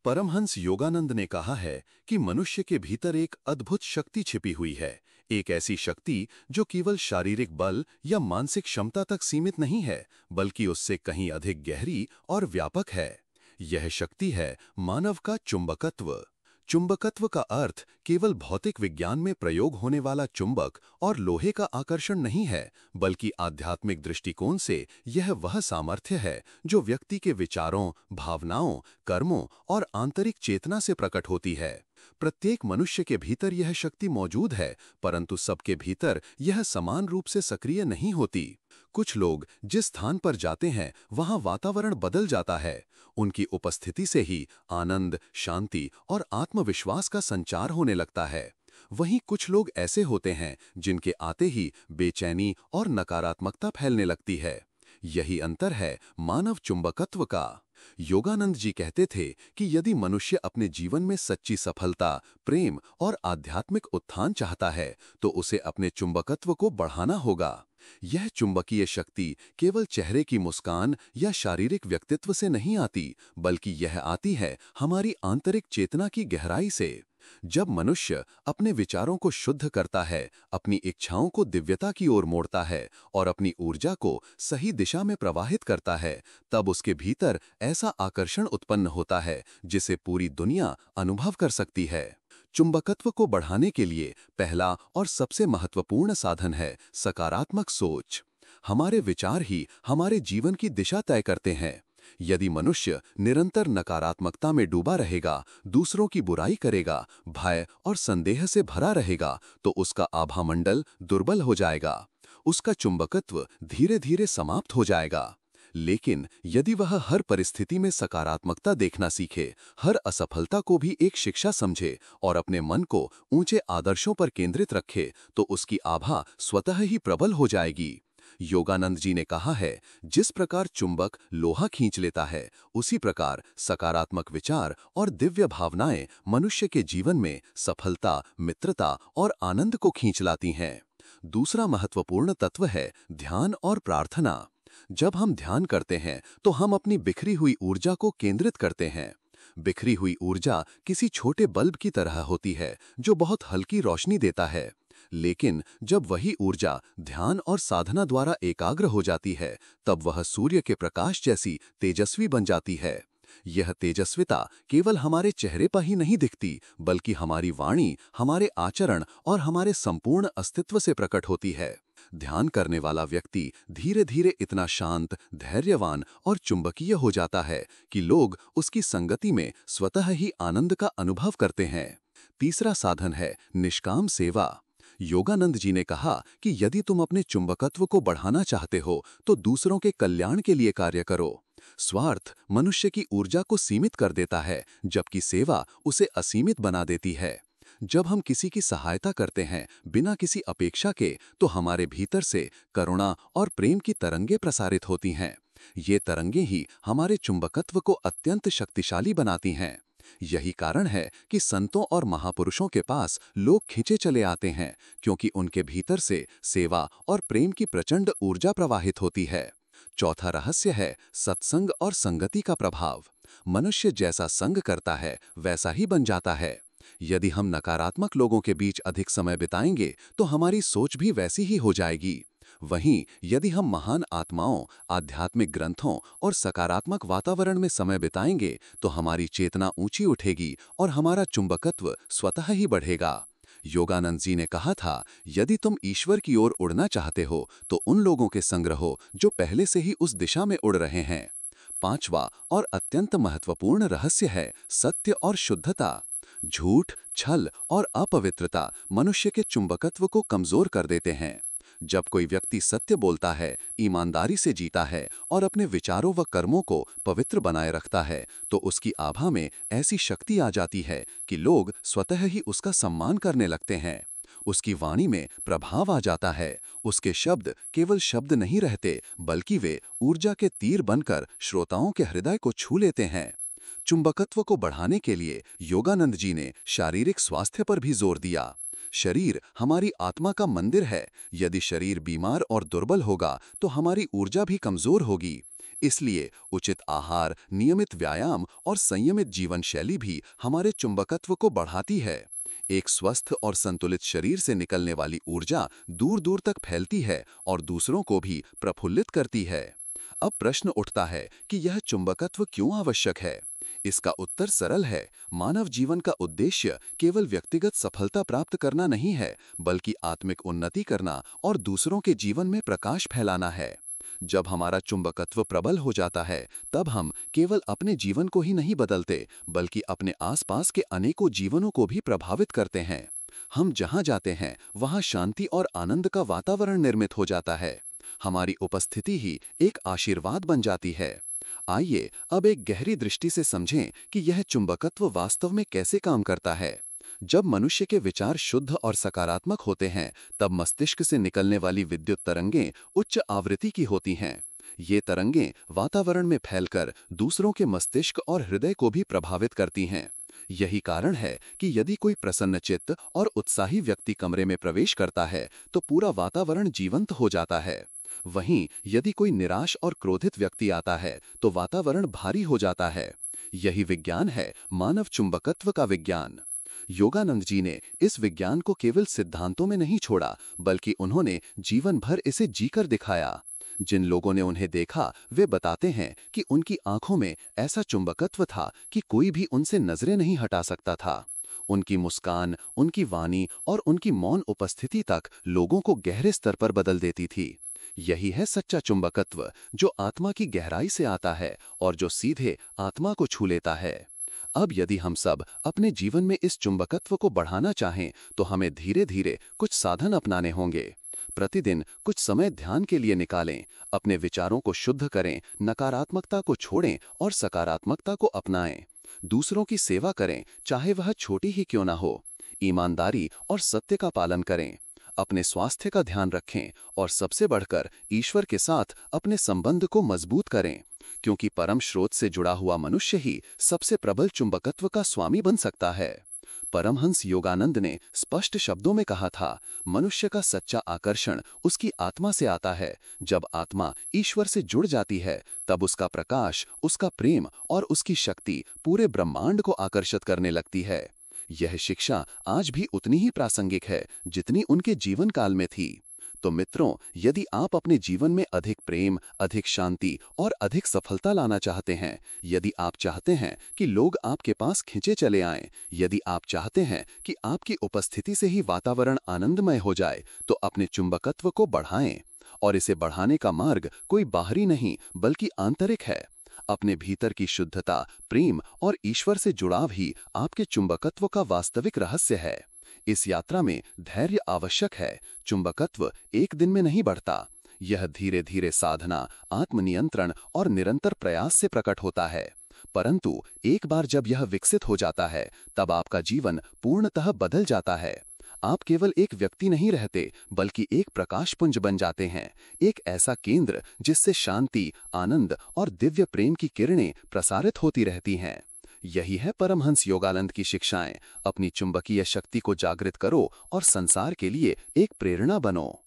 परमहंस योगानंद ने कहा है कि मनुष्य के भीतर एक अद्भुत शक्ति छिपी हुई है। एक ऐसी शक्ति जो केवल शारीरिक बल या मानसिक क्षमता तक सीमित नहीं है, बल्कि उससे कहीं अधिक गहरी और व्यापक है। यह शक्ति है मानव का चुंबकत्व। चुंबकत्व का अर्थ केवल भौतिक विज्ञान में प्रयोग होने वाला चुंबक और लोहे का आकर्षण नहीं है, बल्कि आध्यात्मिक दृष्टिकोण से यह वह सामर्थ्य है जो व्यक्ति के विचारों, भावनाओं, कर्मों और आंतरिक चेतना से प्रकट होती है। प्रत्येक मनुष्य के भीतर यह शक्ति मौजूद है, परंतु सबके भीतर यह समान रूप से सक्रिय नहीं होती। कुछ लोग जिस स्थान पर जाते हैं वहां वातावरण बदल जाता है। उनकी उपस्थिति से ही आनंद, शांति और आत्मविश्वास का संचार होने लगता है। वहीं कुछ लोग ऐसे होते हैं जिनके आते ही बेचैनी और नकारात्मकता फैलने लगती है। यही अंतर है मानव चुंबकत्व का। योगानंद जी कहते थे कि यदि मनुष्य अपने जीवन में सच्ची सफलता, प्रेम और आध्यात्मिक उत्थान चाहता है, तो उसे अपने चुंबकत्व को बढ़ाना होगा। यह चुंबकीय शक्ति केवल चेहरे की मुस्कान या शारीरिक व्यक्तित्व से नहीं आती, बल्कि यह आती है हमारी आंतरिक चेतना की गहराई से। जब मनुष्य अपने विचारों को शुद्ध करता है, अपनी इच्छाओं को दिव्यता की ओर मोड़ता है और अपनी ऊर्जा को सही दिशा में प्रवाहित करता है, तब उसके भीतर ऐसा आकर्षण उत्पन्न होता है जिसे पूरी दुनिया अनुभव कर सकती है। चुंबकत्व को बढ़ाने के लिए पहला और सबसे महत्वपूर्ण साधन है सकारात्मक सोच। हमारे विचार ही हमारे जीवन की दिशा तय करते हैं। यदि मनुष्य निरंतर नकारात्मकता में डूबा रहेगा, दूसरों की बुराई करेगा, भय और संदेह से भरा रहेगा, तो उसका आभामंडल दुर्बल हो जाएगा। उसका चुंबकत्व धीरे धीरे समाप्त हो जाएगा। लेकिन यदि वह हर परिस्थिति में सकारात्मकता देखना सीखे, हर असफलता को भी एक शिक्षा समझे और अपने मन को ऊंचे आदर्शों पर केंद्रित रखे, तो उसकी आभा स्वतः ही प्रबल हो जाएगी। योगानंद जी ने कहा है, जिस प्रकार चुंबक लोहा खींच लेता है, उसी प्रकार सकारात्मक विचार और दिव्य भावनाएं मनुष्य के जीवन में सफलता, मित्रता और आनंद को खींच लाती हैं। दूसरा महत्वपूर्ण तत्व है ध्यान और प्रार्थना। जब हम ध्यान करते हैं तो हम अपनी बिखरी हुई ऊर्जा को केंद्रित करते हैं। बिखरी हुई ऊर्जा किसी छोटे बल्ब की तरह होती है जो बहुत हल्की रोशनी देता है। लेकिन जब वही ऊर्जा ध्यान और साधना द्वारा एकाग्र हो जाती है, तब वह सूर्य के प्रकाश जैसी तेजस्वी बन जाती है। यह तेजस्विता केवल हमारे चेहरे पर ही नहीं दिखती, बल्कि हमारी वाणी, हमारे आचरण और हमारे संपूर्ण अस्तित्व से प्रकट होती है। ध्यान करने वाला व्यक्ति धीरे धीरे इतना शांत, धैर्यवान और चुंबकीय हो जाता है कि लोग उसकी संगति में स्वतः ही आनंद का अनुभव करते हैं। तीसरा साधन है निष्काम सेवा। योगानंद जी ने कहा कि यदि तुम अपने चुंबकत्व को बढ़ाना चाहते हो, तो दूसरों के कल्याण के लिए कार्य करो। स्वार्थ मनुष्य की ऊर्जा को सीमित कर देता है, जबकि सेवा उसे असीमित बना देती है। जब हम किसी की सहायता करते हैं बिना किसी अपेक्षा के, तो हमारे भीतर से करुणा और प्रेम की तरंगें प्रसारित होती हैं। ये तरंगें ही हमारे चुंबकत्व को अत्यंत शक्तिशाली बनाती हैं। यही कारण है कि संतों और महापुरुषों के पास लोग खिंचे चले आते हैं, क्योंकि उनके भीतर से सेवा और प्रेम की प्रचंड ऊर्जा प्रवाहित होती है। चौथा रहस्य है सत्संग और संगति का प्रभाव। मनुष्य जैसा संग करता है, वैसा ही बन जाता है। यदि हम नकारात्मक लोगों के बीच अधिक समय बिताएंगे, तो हमारी सोच भी वैसी ही हो जाएगी। वहीं यदि हम महान आत्माओं, आध्यात्मिक ग्रंथों और सकारात्मक वातावरण में समय बिताएंगे, तो हमारी चेतना ऊंची उठेगी और हमारा चुंबकत्व स्वतः ही बढ़ेगा। योगानंद जी ने कहा था, यदि तुम ईश्वर की ओर उड़ना चाहते हो, तो उन लोगों के संग रहो जो पहले से ही उस दिशा में उड़ रहे हैं। पांचवा और अत्यंत महत्वपूर्ण रहस्य है सत्य और शुद्धता। झूठ, छल और अपवित्रता मनुष्य के चुंबकत्व को कमजोर कर देते हैं। जब कोई व्यक्ति सत्य बोलता है, ईमानदारी से जीता है और अपने विचारों व कर्मों को पवित्र बनाए रखता है, तो उसकी आभा में ऐसी शक्ति आ जाती है कि लोग स्वतः ही उसका सम्मान करने लगते हैं। उसकी वाणी में प्रभाव आ जाता है। उसके शब्द केवल शब्द नहीं रहते, बल्कि वे ऊर्जा के तीर बनकर श्रोताओं के हृदय को छू लेते हैं। चुंबकत्व को बढ़ाने के लिए योगानंद जी ने शारीरिक स्वास्थ्य पर भी जोर दिया। शरीर हमारी आत्मा का मंदिर है। यदि शरीर बीमार और दुर्बल होगा, तो हमारी ऊर्जा भी कमजोर होगी। इसलिए उचित आहार, नियमित व्यायाम और संयमित जीवन शैली भी हमारे चुंबकत्व को बढ़ाती है। एक स्वस्थ और संतुलित शरीर से निकलने वाली ऊर्जा दूर दूर तक फैलती है और दूसरों को भी प्रफुल्लित करती है। अब प्रश्न उठता है कि यह चुंबकत्व क्यों आवश्यक है? इसका उत्तर सरल है। मानव जीवन का उद्देश्य केवल व्यक्तिगत सफलता प्राप्त करना नहीं है, बल्कि आत्मिक उन्नति करना और दूसरों के जीवन में प्रकाश फैलाना है। जब हमारा चुंबकत्व प्रबल हो जाता है, तब हम केवल अपने जीवन को ही नहीं बदलते, बल्कि अपने आसपास के अनेकों जीवनों को भी प्रभावित करते हैं। हम जहां जाते हैं, वहां शांति और आनंद का वातावरण निर्मित हो जाता है। हमारी उपस्थिति ही एक आशीर्वाद बन जाती है। आइए अब एक गहरी दृष्टि से समझें कि यह चुंबकत्व वास्तव में कैसे काम करता है। जब मनुष्य के विचार शुद्ध और सकारात्मक होते हैं, तब मस्तिष्क से निकलने वाली विद्युत तरंगें उच्च आवृत्ति की होती हैं। ये तरंगें वातावरण में फैलकर दूसरों के मस्तिष्क और हृदय को भी प्रभावित करती हैं। यही कारण है कि यदि कोई प्रसन्नचित्त और उत्साही व्यक्ति कमरे में प्रवेश करता है, तो पूरा वातावरण जीवंत हो जाता है। वहीं यदि कोई निराश और क्रोधित व्यक्ति आता है, तो वातावरण भारी हो जाता है। यही विज्ञान है मानव चुंबकत्व का विज्ञान। योगानंद जी ने इस विज्ञान को केवल सिद्धांतों में नहीं छोड़ा, बल्कि उन्होंने जीवन भर इसे जीकर दिखाया। जिन लोगों ने उन्हें देखा, वे बताते हैं कि उनकी आंखों में ऐसा चुंबकत्व था कि कोई भी उनसे नजरें नहीं हटा सकता था। उनकी मुस्कान, उनकी वाणी और उनकी मौन उपस्थिति तक लोगों को गहरे स्तर पर बदल देती थी। यही है सच्चा चुंबकत्व, जो आत्मा की गहराई से आता है और जो सीधे आत्मा को छू लेता है। अब यदि हम सब अपने जीवन में इस चुंबकत्व को बढ़ाना चाहें, तो हमें धीरे धीरे कुछ साधन अपनाने होंगे। प्रतिदिन कुछ समय ध्यान के लिए निकालें, अपने विचारों को शुद्ध करें, नकारात्मकता को छोड़ें और सकारात्मकता को अपनाएं। दूसरों की सेवा करें, चाहे वह छोटी ही क्यों ना हो। ईमानदारी और सत्य का पालन करें। अपने स्वास्थ्य का ध्यान रखें और सबसे बढ़कर ईश्वर के साथ अपने संबंध को मजबूत करें, क्योंकि परम स्रोत से जुड़ा हुआ मनुष्य ही सबसे प्रबल चुंबकत्व का स्वामी बन सकता है। परमहंस योगानंद ने स्पष्ट शब्दों में कहा था, मनुष्य का सच्चा आकर्षण उसकी आत्मा से आता है। जब आत्मा ईश्वर से जुड़ जाती है, तब उसका प्रकाश, उसका प्रेम और उसकी शक्ति पूरे ब्रह्मांड को आकर्षित करने लगती है। यह शिक्षा आज भी उतनी ही प्रासंगिक है जितनी उनके जीवन काल में थी। तो मित्रों, यदि आप अपने जीवन में अधिक प्रेम, अधिक शांति और अधिक सफलता लाना चाहते हैं, यदि आप चाहते हैं कि लोग आपके पास खिंचे चले आएं, यदि आप चाहते हैं कि आपकी उपस्थिति से ही वातावरण आनंदमय हो जाए, तो अपने चुंबकत्व को बढ़ाएं। और इसे बढ़ाने का मार्ग कोई बाहरी नहीं, बल्कि आंतरिक है। अपने भीतर की शुद्धता, प्रेम और ईश्वर से जुड़ाव ही आपके चुंबकत्व का वास्तविक रहस्य है। इस यात्रा में धैर्य आवश्यक है। चुंबकत्व एक दिन में नहीं बढ़ता। यह धीरे धीरे साधना, आत्मनियंत्रण और निरंतर प्रयास से प्रकट होता है। परंतु एक बार जब यह विकसित हो जाता है, तब आपका जीवन पूर्णतः बदल जाता है। आप केवल एक व्यक्ति नहीं रहते, बल्कि एक प्रकाशपुंज बन जाते हैं, एक ऐसा केंद्र जिससे शांति, आनंद और दिव्य प्रेम की किरणें प्रसारित होती रहती हैं। यही है परमहंस योगानंद की शिक्षाएं। अपनी चुंबकीय शक्ति को जागृत करो और संसार के लिए एक प्रेरणा बनो।